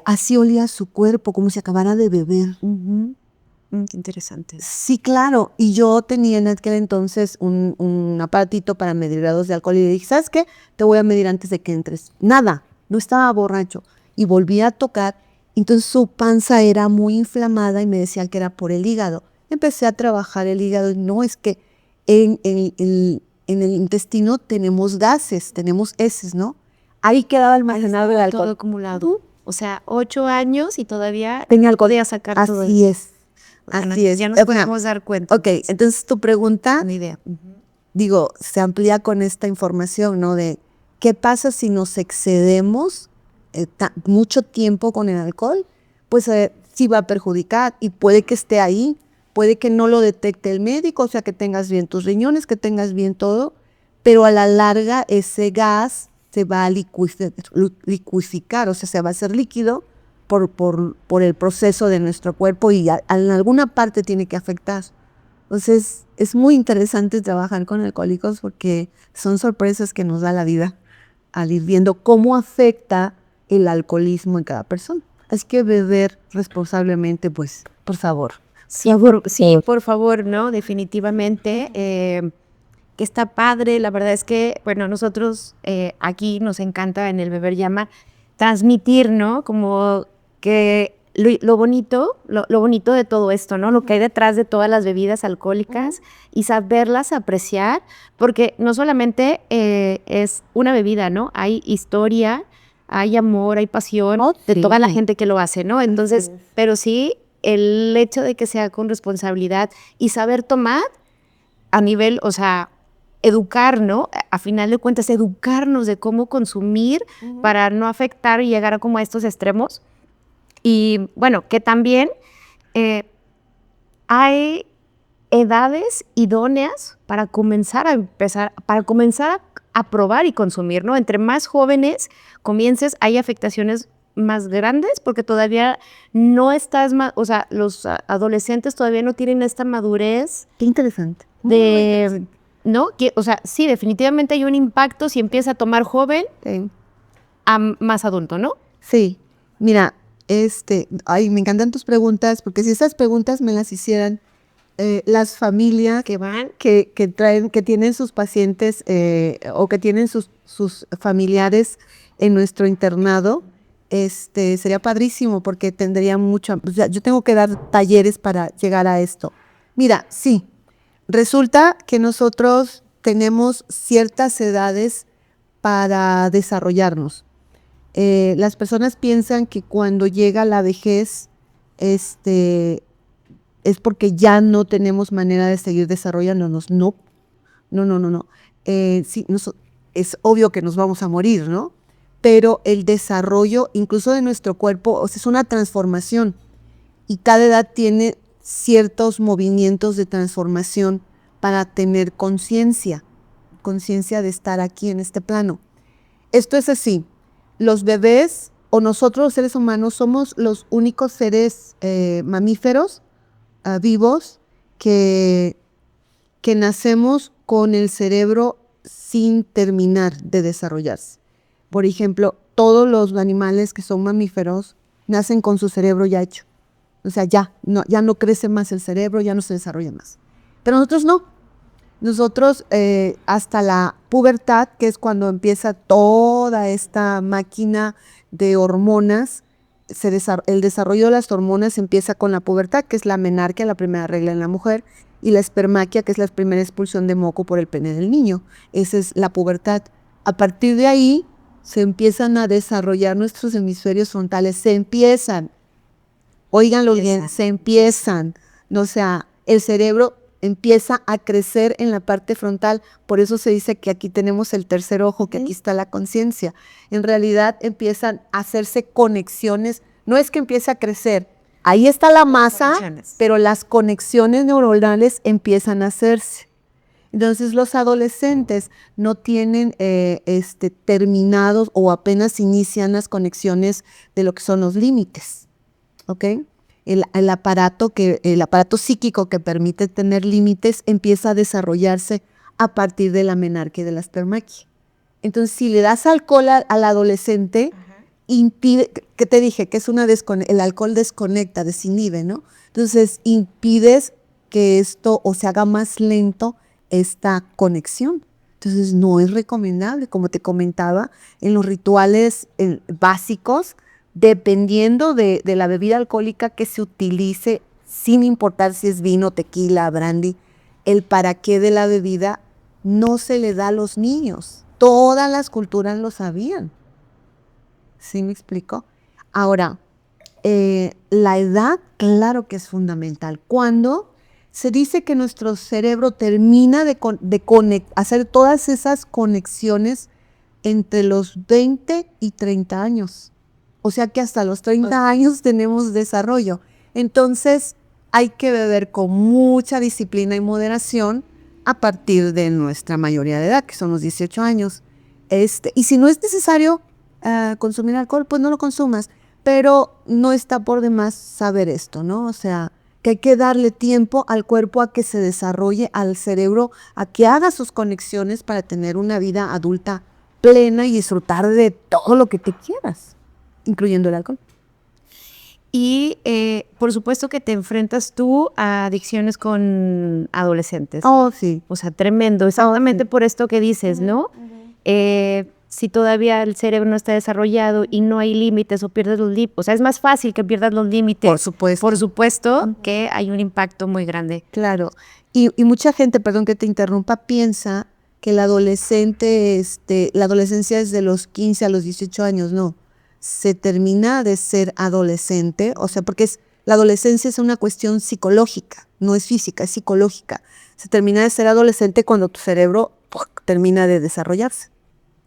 así olía su cuerpo, como si acabara de beber. Qué interesante. Sí, claro. Y yo tenía en aquel entonces un aparatito para medir grados de alcohol y le dije, ¿sabes qué? Te voy a medir antes de que entres. Nada, no estaba borracho. Y volví a tocar. Entonces su panza era muy inflamada y me decía que era por el hígado. empecé a trabajar el hígado. No, es que en el intestino tenemos gases, tenemos heces, ¿no? Ahí quedaba almacenado el alcohol. Todo acumulado. O sea, 8 años y todavía tenía alcohol. Podía sacar todo Así es. Bueno, Así es. ya nos podemos dar cuenta. Ok, entonces tu pregunta, Una idea. digo, se amplía con esta información, ¿no? De qué pasa si nos excedemos mucho tiempo con el alcohol, pues sí va a perjudicar y puede que esté ahí, puede que no lo detecte el médico, o sea, que tengas bien tus riñones, que tengas bien todo, pero a la larga ese gas se va a liquificar, o sea, se va a hacer líquido por el proceso de nuestro cuerpo y en alguna parte tiene que afectar. Entonces, es muy interesante trabajar con alcohólicos porque son sorpresas que nos da la vida al ir viendo cómo afecta el alcoholismo en cada persona. Así que beber responsablemente, pues, por favor. Sí, por favor, ¿no? Definitivamente. Que está padre. La verdad es que, bueno, nosotros aquí nos encanta en el Beber Llama transmitir, ¿no? Como que lo bonito de todo esto, ¿no? Lo que hay detrás de todas las bebidas alcohólicas y saberlas apreciar, porque no solamente es una bebida, ¿no? Hay historia, hay amor, hay pasión de toda la gente que lo hace, ¿no? Entonces, pero sí, el hecho de que sea con responsabilidad y saber tomar a nivel, o sea, educar, ¿no? A final de cuentas, educarnos de cómo consumir para no afectar y llegar a como a estos extremos. Y bueno, que también hay edades idóneas para comenzar a probar y consumir, ¿no? Entre más jóvenes comiences, hay afectaciones más grandes porque todavía no estás, o sea, los adolescentes todavía no tienen esta madurez. Qué interesante. ¿No? O sea, sí, definitivamente hay un impacto si empieza a tomar joven a más adulto, ¿no? Sí, mira, me encantan tus preguntas, porque si esas preguntas me las hicieran las familias que tienen sus pacientes o que tienen sus familiares en nuestro internado, sería padrísimo porque tendría mucho, o sea, yo tengo que dar talleres para llegar a esto. Mira, sí, resulta que nosotros tenemos ciertas edades para desarrollarnos. Las personas piensan que cuando llega la vejez, es porque ya no tenemos manera de seguir desarrollándonos. No. Sí, es obvio que nos vamos a morir, ¿no? Pero el desarrollo, incluso de nuestro cuerpo, o sea, es una transformación. Y cada edad tiene ciertos movimientos de transformación para tener conciencia de estar aquí en este plano. Esto es así. Los bebés o nosotros los seres humanos somos los únicos seres mamíferos vivos que nacemos con el cerebro sin terminar de desarrollarse. Por ejemplo, todos los animales que son mamíferos nacen con su cerebro ya hecho. O sea, ya no crece más el cerebro, ya no se desarrolla más. Pero nosotros no. Nosotros hasta la pubertad, que es cuando empieza toda esta máquina de hormonas, el desarrollo de las hormonas empieza con la pubertad, que es la menarquia, la primera regla en la mujer, y la espermaquia, que es la primera expulsión de moco por el pene del niño. Esa es la pubertad. A partir de ahí se empiezan a desarrollar nuestros hemisferios frontales, óiganlo bien, se empiezan, o sea, el cerebro empieza a crecer en la parte frontal, por eso se dice que aquí tenemos el tercer ojo, que aquí está la conciencia. En realidad empiezan a hacerse conexiones, no es que empiece a crecer, ahí está la masa, pero las conexiones neuronales empiezan a hacerse. Entonces los adolescentes no tienen terminados o apenas inician las conexiones de lo que son los límites, ¿ok? El aparato psíquico que permite tener límites empieza a desarrollarse a partir de la menarquia y de la espermaquia. Entonces, si le das alcohol al adolescente, impide, ¿qué te dije? Que es el alcohol desconecta, desinhibe, ¿no? Entonces, impides que esto o se haga más lento esta conexión. Entonces, no es recomendable, como te comentaba, en los rituales básicos, dependiendo de la bebida alcohólica que se utilice, sin importar si es vino, tequila, brandy, el para qué de la bebida no se le da a los niños. Todas las culturas lo sabían. ¿Sí me explico? Ahora, la edad, claro que es fundamental. Cuando se dice que nuestro cerebro termina de hacer todas esas conexiones entre los 20 y 30 años. O sea que hasta los 30 años tenemos desarrollo. Entonces, hay que beber con mucha disciplina y moderación a partir de nuestra mayoría de edad, que son los 18 años. Y si no es necesario consumir alcohol, pues no lo consumas. Pero no está por demás saber esto, ¿no? O sea, que hay que darle tiempo al cuerpo a que se desarrolle, al cerebro a que haga sus conexiones para tener una vida adulta plena y disfrutar de todo lo que te quieras, incluyendo el alcohol. Y por supuesto que te enfrentas tú a adicciones con adolescentes. Oh, sí. O sea, tremendo. Exactamente por esto que dices, ¿no? Si todavía el cerebro no está desarrollado y no hay límites o pierdes los límites, o sea, es más fácil que pierdas los límites. Por supuesto. Por supuesto que hay un impacto muy grande. Claro. Y mucha gente, perdón que te interrumpa, piensa que el adolescente, la adolescencia es de los 15 a los 18 años. No. Se termina de ser adolescente, o sea, porque la adolescencia es una cuestión psicológica, no es física, es psicológica. Se termina de ser adolescente cuando tu cerebro termina de desarrollarse.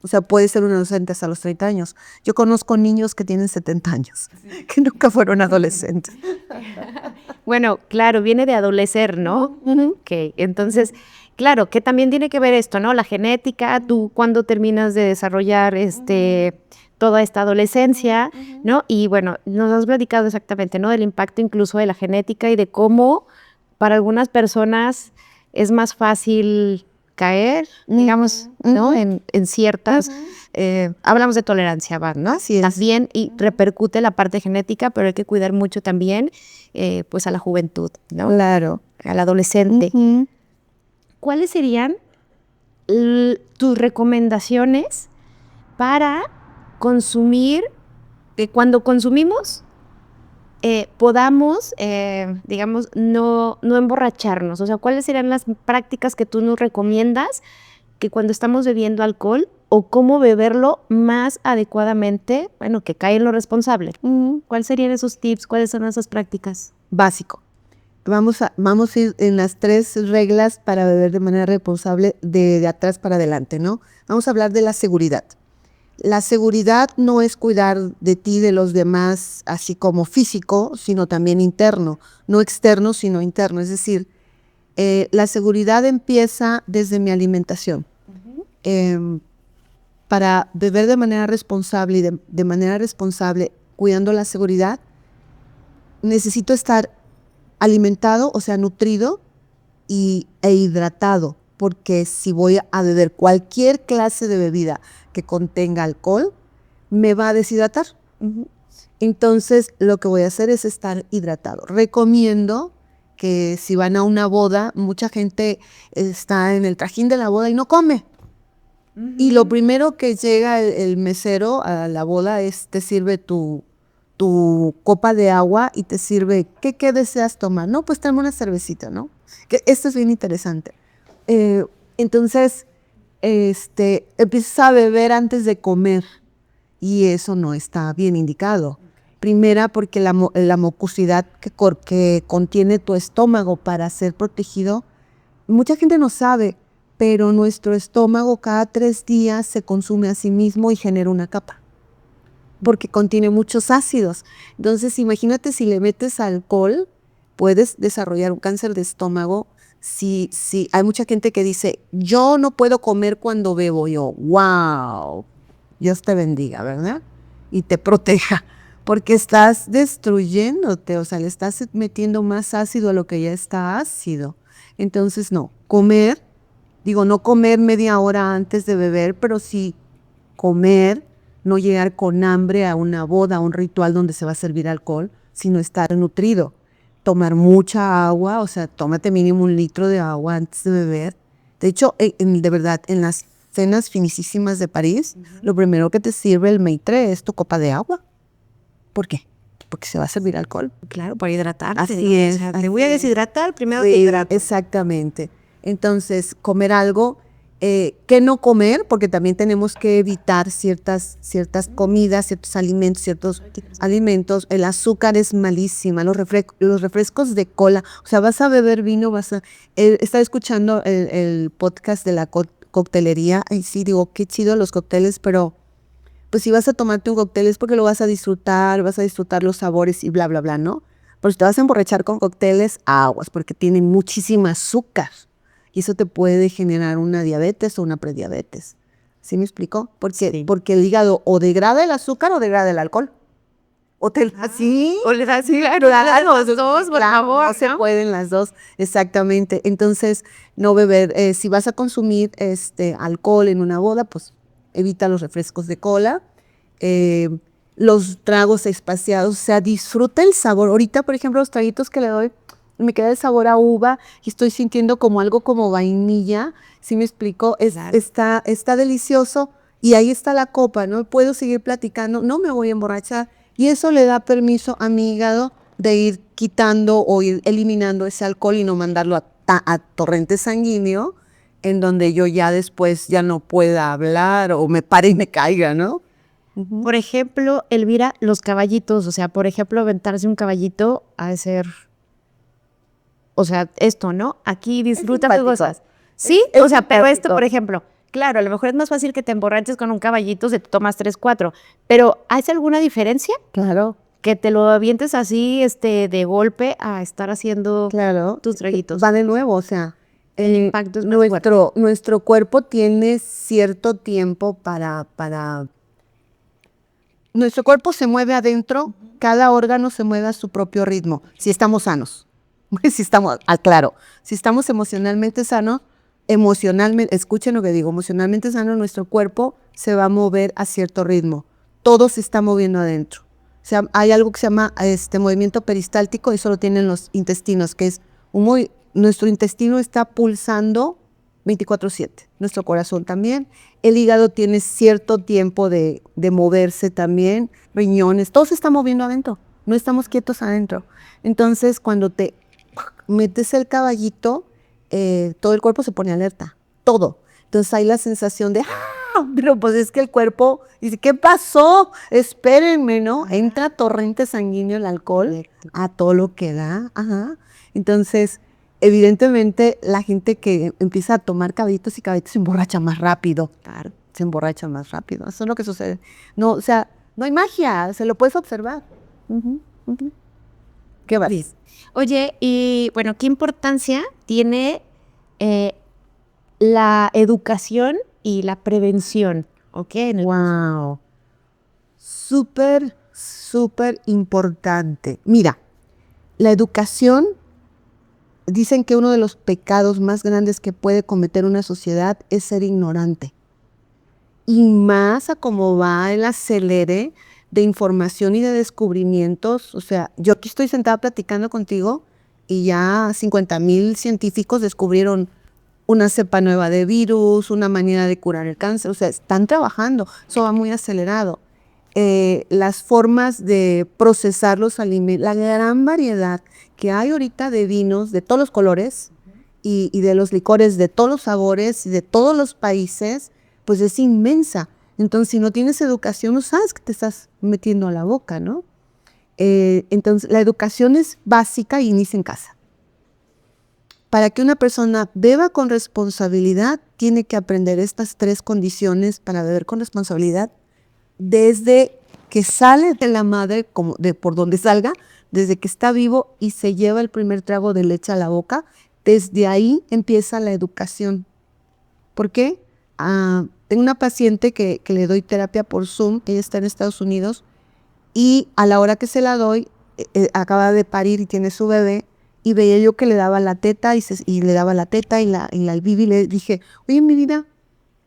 O sea, puede ser un adolescente hasta los 30 años. Yo conozco niños que tienen 70 años, que nunca fueron adolescentes. Bueno, claro, viene de adolecer, ¿no? Okay. Entonces, claro, que también tiene que ver esto, ¿no? La genética, tú cuando terminas de desarrollar toda esta adolescencia, ¿no? Y bueno, nos has platicado exactamente, ¿no? Del impacto incluso de la genética y de cómo para algunas personas es más fácil caer, digamos, ¿no? En ciertas, hablamos de tolerancia, ¿no? Así es. También, y repercute la parte genética, pero hay que cuidar mucho también, pues a la juventud, ¿no? Claro. Al adolescente. ¿Cuáles serían tus recomendaciones para consumir, que cuando consumimos podamos, digamos, no emborracharnos? O sea, ¿cuáles serían las prácticas que tú nos recomiendas que cuando estamos bebiendo alcohol o cómo beberlo más adecuadamente, bueno, que cae en lo responsable? ¿Cuáles serían esos tips? ¿Cuáles son esas prácticas? Básico. Vamos a ir en las 3 reglas para beber de manera responsable de atrás para adelante, ¿no? Vamos a hablar de la seguridad. La seguridad no es cuidar de ti, de los demás, así como físico, sino también interno. No externo, sino interno. Es decir, la seguridad empieza desde mi alimentación. Para beber de manera responsable y de manera responsable, cuidando la seguridad, necesito estar alimentado, o sea, nutrido e hidratado. Porque si voy a beber cualquier clase de bebida que contenga alcohol, me va a deshidratar. Entonces, lo que voy a hacer es estar hidratado. Recomiendo que si van a una boda, mucha gente está en el trajín de la boda y no come. Y lo primero que llega el mesero a la boda te sirve tu copa de agua y te sirve, ¿qué deseas tomar? No, pues tráeme una cervecita, ¿no? Que esto es bien interesante. Entonces, empiezas a beber antes de comer y eso no está bien indicado. Primera, porque la mucosidad que contiene tu estómago para ser protegido, mucha gente no sabe, pero nuestro estómago cada 3 días se consume a sí mismo y genera una capa, porque contiene muchos ácidos. Entonces, imagínate si le metes alcohol, puedes desarrollar un cáncer de estómago. Sí, hay mucha gente que dice, yo no puedo comer cuando bebo. Yo, wow, Dios te bendiga, ¿verdad? Y te proteja, porque estás destruyéndote, o sea, le estás metiendo más ácido a lo que ya está ácido. Entonces, no comer media hora antes de beber, pero sí comer, no llegar con hambre a una boda, a un ritual donde se va a servir alcohol, sino estar nutrido. Tomar mucha agua, o sea, tómate mínimo 1 litro de agua antes de beber. De hecho, de verdad, en las cenas finísimas de París, lo primero que te sirve el maitre es tu copa de agua. ¿Por qué? porque se va a servir alcohol. Claro, para hidratar. Así es. O sea, te voy a deshidratar, primero te Sí, hidrato. exactamente. Entonces, comer algo, que no comer, porque también tenemos que evitar ciertas comidas, ciertos alimentos. El azúcar es malísima, los refrescos de cola. O sea, vas a beber vino, estaba escuchando el podcast de la coctelería, y sí, digo, qué chido los cócteles, pero pues si vas a tomarte un cóctel es porque lo vas a disfrutar los sabores y bla, bla, bla, ¿no? Pero si te vas a emborrachar con cócteles, aguas, porque tienen muchísima azúcar. Y eso te puede generar una diabetes o una prediabetes. ¿Sí me explico? Sí. Porque el hígado o degrada el azúcar o degrada el alcohol. O te así. O le das, claro, las dos, por favor, No se pueden las dos, exactamente. Entonces, no beber, si vas a consumir alcohol en una boda, pues evita los refrescos de cola, los tragos espaciados, o sea, disfruta el sabor. Ahorita, por ejemplo, los traguitos que le doy, me queda el sabor a uva y estoy sintiendo como algo como vainilla, ¿sí me explico? Claro. Está delicioso y ahí está la copa, ¿no? Puedo seguir platicando, no me voy a emborrachar y eso le da permiso a mi hígado de ir quitando o ir eliminando ese alcohol y no mandarlo a torrente sanguíneo en donde yo ya después ya no pueda hablar o me pare y me caiga, ¿no? Por ejemplo, Elvira, los caballitos, o sea, por ejemplo, aventarse un caballito ha de ser, o sea, esto, ¿no? Aquí disfruta tus cosas. Sí, o sea, pero esto, por ejemplo, claro, a lo mejor es más fácil que te emborraches con un caballito si te tomas 3, 4, pero ¿hay alguna diferencia? Claro. Que te lo avientes así, de golpe a estar haciendo tus traguitos. Va de nuevo, o sea, El impacto es más fuerte. nuestro cuerpo tiene cierto tiempo nuestro cuerpo se mueve adentro, cada órgano se mueve a su propio ritmo, si estamos sanos. Si estamos, claro, si estamos emocionalmente sanos, escuchen lo que digo, emocionalmente sano, nuestro cuerpo se va a mover a cierto ritmo. Todo se está moviendo adentro. O sea, hay algo que se llama movimiento peristáltico, eso lo tienen los intestinos, que es nuestro intestino está pulsando 24/7, nuestro corazón también. El hígado tiene cierto tiempo de moverse también, riñones, todo se está moviendo adentro, no estamos quietos adentro. Entonces, cuando te metes el caballito, todo el cuerpo se pone alerta, todo. Entonces hay la sensación de, pero pues es que el cuerpo dice, ¿qué pasó? Espérenme, ¿no? Entra torrente sanguíneo el alcohol a todo lo que da. Ajá. Entonces, evidentemente, la gente que empieza a tomar caballitos y caballitos se emborracha más rápido. Claro, se emborracha más rápido. Eso es lo que sucede. No, o sea, no hay magia, se lo puedes observar. ¿Qué va? Oye, y bueno, ¿qué importancia tiene la educación y la prevención? ¿Ok? Wow. Súper, súper importante. Mira, la educación, dicen que uno de los pecados más grandes que puede cometer una sociedad es ser ignorante. Y más a cómo va el acelere de información y de descubrimientos. O sea, yo aquí estoy sentada platicando contigo y ya 50,000 científicos descubrieron una cepa nueva de virus, una manera de curar el cáncer. O sea, están trabajando, eso va muy acelerado. Las formas de procesar los alimentos, la gran variedad que hay ahorita de vinos de todos los colores y de los licores de todos los sabores y de todos los países, pues es inmensa. Entonces, si no tienes educación, no sabes que te estás metiendo a la boca, ¿no? Entonces, la educación es básica y inicia en casa. Para que una persona beba con responsabilidad, tiene que aprender estas 3 condiciones para beber con responsabilidad desde que sale de la madre, por donde salga, desde que está vivo y se lleva el primer trago de leche a la boca, desde ahí empieza la educación. ¿Por qué? Tengo una paciente que le doy terapia por Zoom, ella está en Estados Unidos, y a la hora que se la doy, acaba de parir y tiene su bebé, y veía yo que le daba la teta y le daba la teta y el bibi, y le dije, oye, mi vida,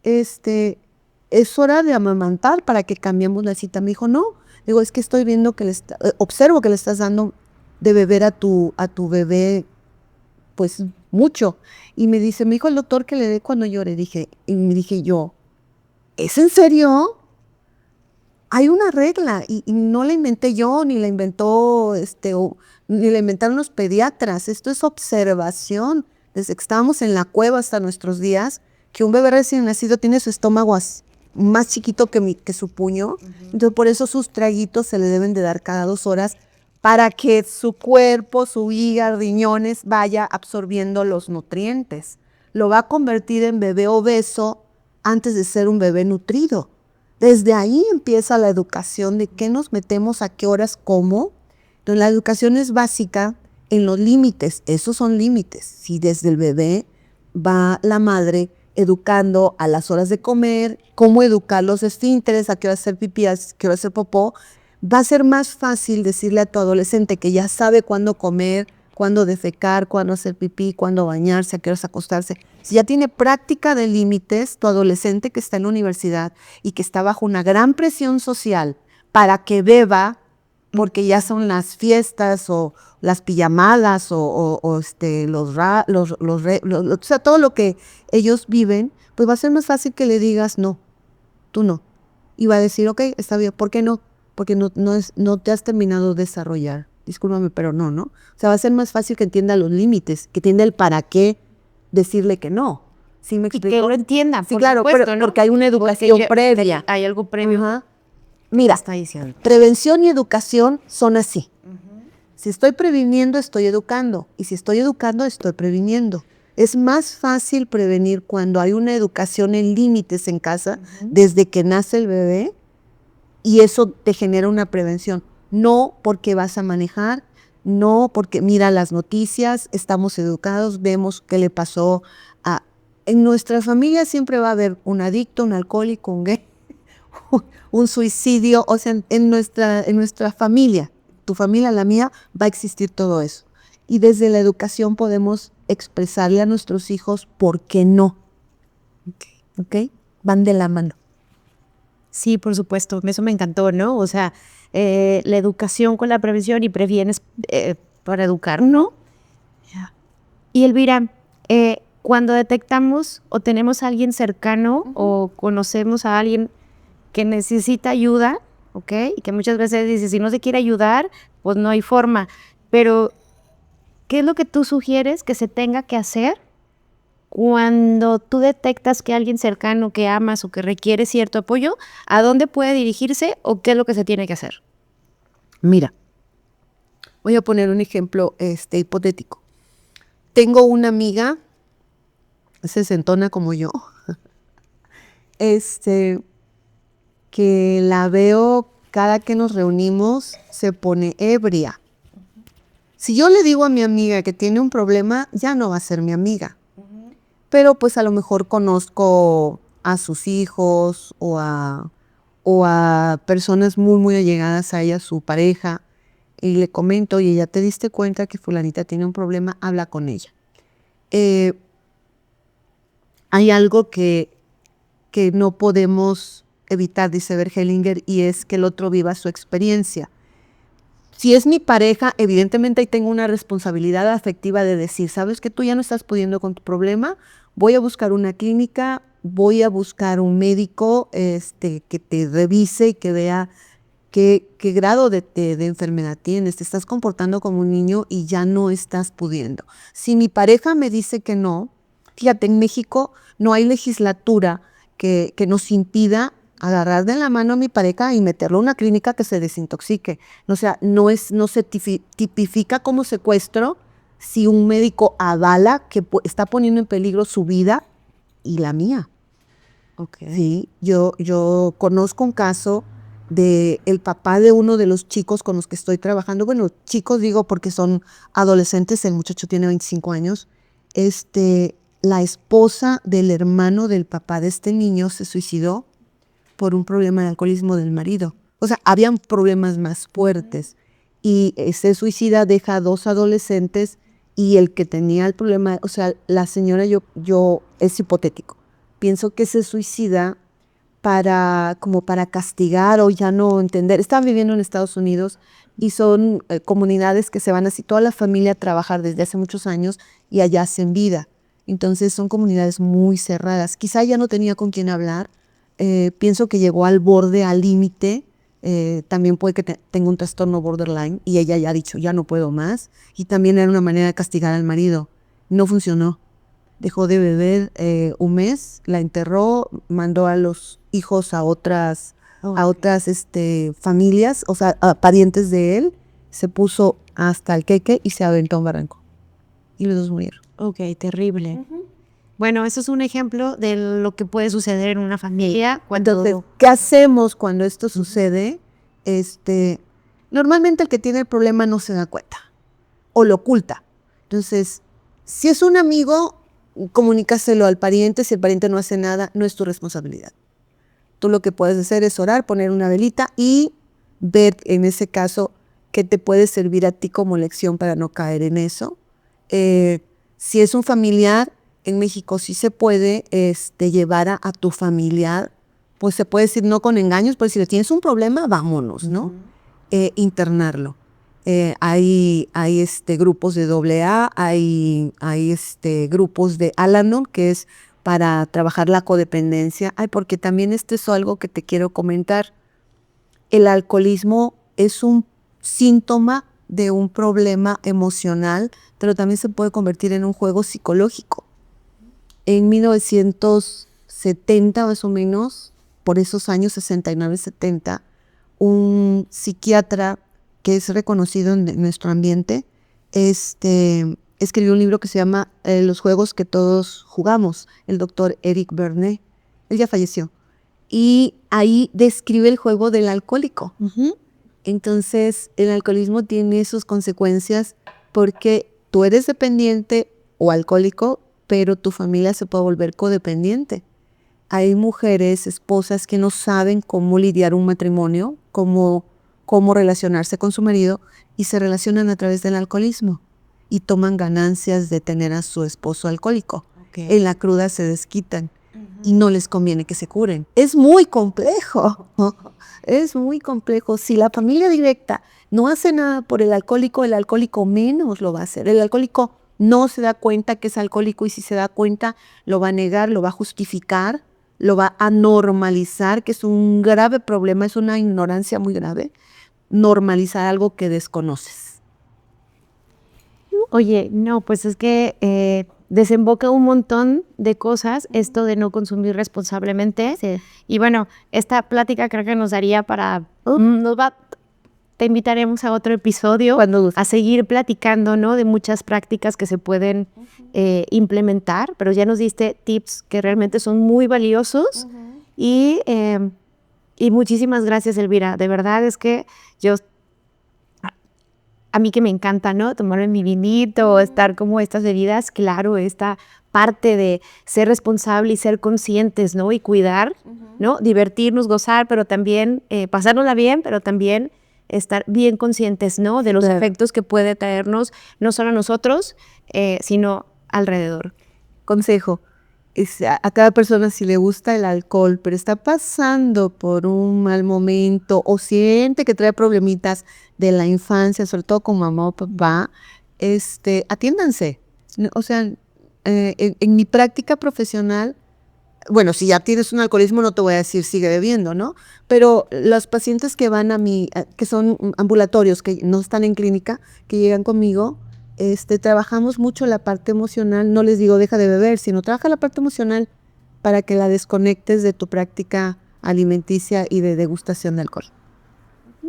es hora de amamantar para que cambiemos la cita. Me dijo, no. Digo, es que estoy viendo que observo que le estás dando de beber a tu bebé, pues, mucho. Y me dijo el doctor que le dé cuando llore. Y me dije yo, ¿es en serio? hay una regla y no la inventé yo, ni la inventó, ni la inventaron los pediatras. Esto es observación. Desde que estábamos en la cueva hasta nuestros días, que un bebé recién nacido tiene su estómago más chiquito que su puño. Entonces, por eso sus traguitos se le deben de dar cada 2 horas para que su cuerpo, su hígado, riñones, vaya absorbiendo los nutrientes. Lo va a convertir en bebé obeso antes de ser un bebé nutrido. Desde ahí empieza la educación de qué nos metemos, a qué horas, cómo. Entonces, la educación es básica en los límites. Esos son límites. Si desde el bebé va la madre educando a las horas de comer, cómo educar los esfínteres, a qué hora hacer pipí, a qué hora hacer popó, va a ser más fácil decirle a tu adolescente que ya sabe cuándo comer, cuándo defecar, cuándo hacer pipí, cuándo bañarse, a qué horas acostarse. Si ya tiene práctica de límites, tu adolescente que está en la universidad y que está bajo una gran presión social para que beba, porque ya son las fiestas o las pijamadas o sea, todo lo que ellos viven, pues va a ser más fácil que le digas no, tú no. Y va a decir, ok, está bien, ¿por qué no? Porque no te has terminado de desarrollar. Discúlpame, pero no, ¿no? O sea, va a ser más fácil que entienda los límites, que entienda el para qué decirle que no. ¿Sí me explico? Y que lo entienda, sí, por claro, supuesto, pero ¿no? porque hay una educación previa. Hay algo previo. Ajá. Mira, Está diciendo. prevención y educación son así. Si estoy previniendo, estoy educando. Y si estoy educando, estoy previniendo. Es más fácil prevenir cuando hay una educación en límites en casa, desde que nace el bebé, y eso te genera una prevención. No porque vas a manejar, no porque mira las noticias, estamos educados, vemos qué le pasó a... En nuestra familia siempre va a haber un adicto, un alcohólico, un gay, un suicidio, o sea, en nuestra familia, tu familia, la mía, va a existir todo eso. Y desde la educación podemos expresarle a nuestros hijos por qué no. ¿Ok? Van de la mano. Sí, por supuesto, eso me encantó, ¿no? O sea, la educación con la prevención y previenes para educar, ¿no? Y Elvira, cuando detectamos o tenemos a alguien cercano o conocemos a alguien que necesita ayuda, ¿ok? Y que muchas veces dice, si no se quiere ayudar, pues no hay forma. Pero, ¿qué es lo que tú sugieres que se tenga que hacer cuando tú detectas que alguien cercano que amas o que requiere cierto apoyo, a dónde puede dirigirse o qué es lo que se tiene que hacer? Mira, voy a poner un ejemplo hipotético. Tengo una amiga, sesentona como yo, que la veo cada que nos reunimos, se pone ebria. Si yo le digo a mi amiga que tiene un problema, ya no va a ser mi amiga. Pero pues a lo mejor conozco a sus hijos o a personas muy, muy allegadas a ella, su pareja, y le comento, oye, ¿ya te diste cuenta que fulanita tiene un problema? Habla con ella. Hay algo que no podemos evitar, dice Bert Hellinger, y es que el otro viva su experiencia. Si es mi pareja, evidentemente ahí tengo una responsabilidad afectiva de decir, ¿sabes que tú ya no estás pudiendo con tu problema? Voy a buscar una clínica, voy a buscar un médico que te revise y que vea qué grado de enfermedad tienes. Te estás comportando como un niño y ya no estás pudiendo. Si mi pareja me dice que no, fíjate, en México no hay legislatura que nos impida agarrar de la mano a mi pareja y meterlo a una clínica que se desintoxique. O sea, no se tipifica como secuestro si un médico avala que está poniendo en peligro su vida y la mía. Okay. Sí, yo conozco un caso de el papá de uno de los chicos con los que estoy trabajando. Bueno, chicos digo porque son adolescentes, el muchacho tiene 25 años. La esposa del hermano del papá de este niño se suicidó por un problema de alcoholismo del marido. O sea, habían problemas más fuertes. Y se suicida, deja a 2 adolescentes y el que tenía el problema, o sea, la señora, es hipotético. Pienso que se suicida como para castigar o ya no entender. Estaban viviendo en Estados Unidos y son comunidades que se van así, toda la familia a trabajar desde hace muchos años y allá hacen vida. Entonces son comunidades muy cerradas. Quizá ya no tenía con quién hablar. Pienso que llegó al borde, al límite también puede que tenga un trastorno borderline y ella ya ha dicho, ya no puedo más. Y también era una manera de castigar al marido. No funcionó. Dejó de beber un mes, la enterró, mandó a los hijos a otras familias, o sea, a parientes de él, se puso hasta el queque y se aventó a un barranco. Y los dos murieron. Ok, terrible. Bueno, eso es un ejemplo de lo que puede suceder en una familia. Entonces, ¿qué hacemos cuando esto sucede? Normalmente el que tiene el problema no se da cuenta o lo oculta. Entonces, si es un amigo, comunícaselo al pariente. Si el pariente no hace nada, no es tu responsabilidad. Tú lo que puedes hacer es orar, poner una velita y ver en ese caso qué te puede servir a ti como lección para no caer en eso. Si es un familiar, en México sí se puede llevar a tu familiar, pues se puede decir no con engaños, pero si le tienes un problema, vámonos, ¿no? Internarlo. Hay grupos de AA, hay grupos de Al-Anon, que es para trabajar la codependencia. Porque también esto es algo que te quiero comentar. El alcoholismo es un síntoma de un problema emocional, pero también se puede convertir en un juego psicológico. En 1970 más o menos, por esos años 69-70, un psiquiatra que es reconocido en nuestro ambiente, escribió un libro que se llama Los juegos que todos jugamos, el doctor Eric Berne. Él ya falleció. Y ahí describe el juego del alcohólico. Entonces, el alcoholismo tiene sus consecuencias porque tú eres dependiente o alcohólico, pero tu familia se puede volver codependiente. Hay mujeres, esposas que no saben cómo lidiar un matrimonio, cómo relacionarse con su marido y se relacionan a través del alcoholismo y toman ganancias de tener a su esposo alcohólico. En la cruda se desquitan y no les conviene que se curen. Es muy complejo, es muy complejo. Si la familia directa no hace nada por el alcohólico menos lo va a hacer. El alcohólico no se da cuenta que es alcohólico y si se da cuenta lo va a negar, lo va a justificar, lo va a normalizar, que es un grave problema, es una ignorancia muy grave, normalizar algo que desconoces. Oye, no, pues es que desemboca un montón de cosas esto de no consumir responsablemente. Sí. Y bueno, esta plática creo que nos daría para... te invitaremos a otro episodio a seguir platicando, ¿no? De muchas prácticas que se pueden implementar, pero ya nos diste tips que realmente son muy valiosos y muchísimas gracias, Elvira. De verdad es que a mí que me encanta, ¿no? Tomarme mi vinito, estar como estas bebidas, claro, esta parte de ser responsable y ser conscientes, ¿no? Y cuidar, ¿no? Divertirnos, gozar, pero también pasárnosla bien, pero también estar bien conscientes, ¿no? De los efectos que puede traernos, no solo a nosotros, sino alrededor. Consejo, a cada persona si le gusta el alcohol, pero está pasando por un mal momento o siente que trae problemitas de la infancia, sobre todo con mamá o papá, atiéndanse. O sea, en mi práctica profesional, bueno, si ya tienes un alcoholismo no te voy a decir sigue bebiendo, ¿no? Pero los pacientes que van que son ambulatorios, que no están en clínica, que llegan conmigo, trabajamos mucho la parte emocional. No les digo deja de beber, sino trabaja la parte emocional para que la desconectes de tu práctica alimenticia y de degustación de alcohol.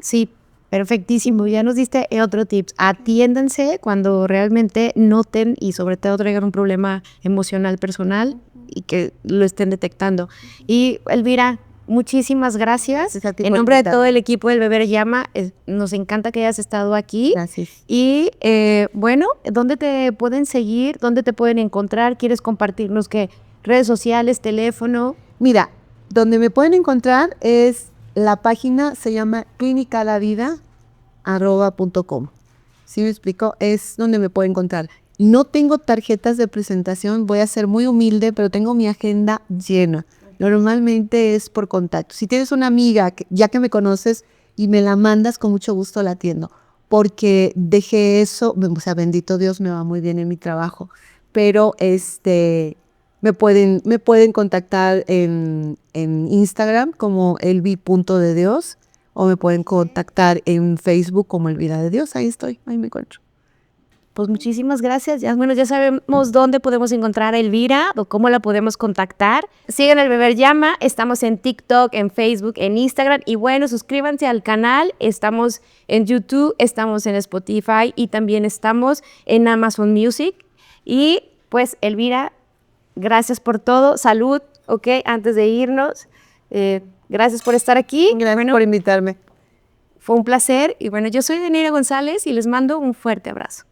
Sí, perfectísimo. Ya nos diste otro tip. Atiéndanse cuando realmente noten y sobre todo traigan un problema emocional personal y que lo estén detectando. Y Elvira, muchísimas gracias. En nombre de todo el equipo del Beber Llama, nos encanta que hayas estado aquí. Gracias. Y bueno, ¿dónde te pueden seguir? ¿Dónde te pueden encontrar? ¿Quieres compartirnos qué? Redes sociales, teléfono. Mira, donde me pueden encontrar es la página, se llama clinicalavida@com. ¿Sí me explico? Es donde me pueden encontrar. No tengo tarjetas de presentación, voy a ser muy humilde, pero tengo mi agenda llena. Normalmente es por contacto. Si tienes una amiga, ya que me conoces y me la mandas, con mucho gusto la atiendo. Porque dejé eso, o sea, bendito Dios, me va muy bien en mi trabajo. Pero me pueden contactar en Instagram como elvi.dedios o me pueden contactar en Facebook como Elvira de Dios. Ahí estoy, ahí me encuentro. Pues muchísimas gracias. Ya, bueno, ya sabemos dónde podemos encontrar a Elvira o cómo la podemos contactar. Sigan El Beber Llama. Estamos en TikTok, en Facebook, en Instagram. Y bueno, suscríbanse al canal. Estamos en YouTube, estamos en Spotify y también estamos en Amazon Music. Y pues, Elvira, gracias por todo. Salud, ¿ok? Antes de irnos. Gracias por estar aquí. Gracias por invitarme. Fue un placer. Y bueno, yo soy Deneira González y les mando un fuerte abrazo.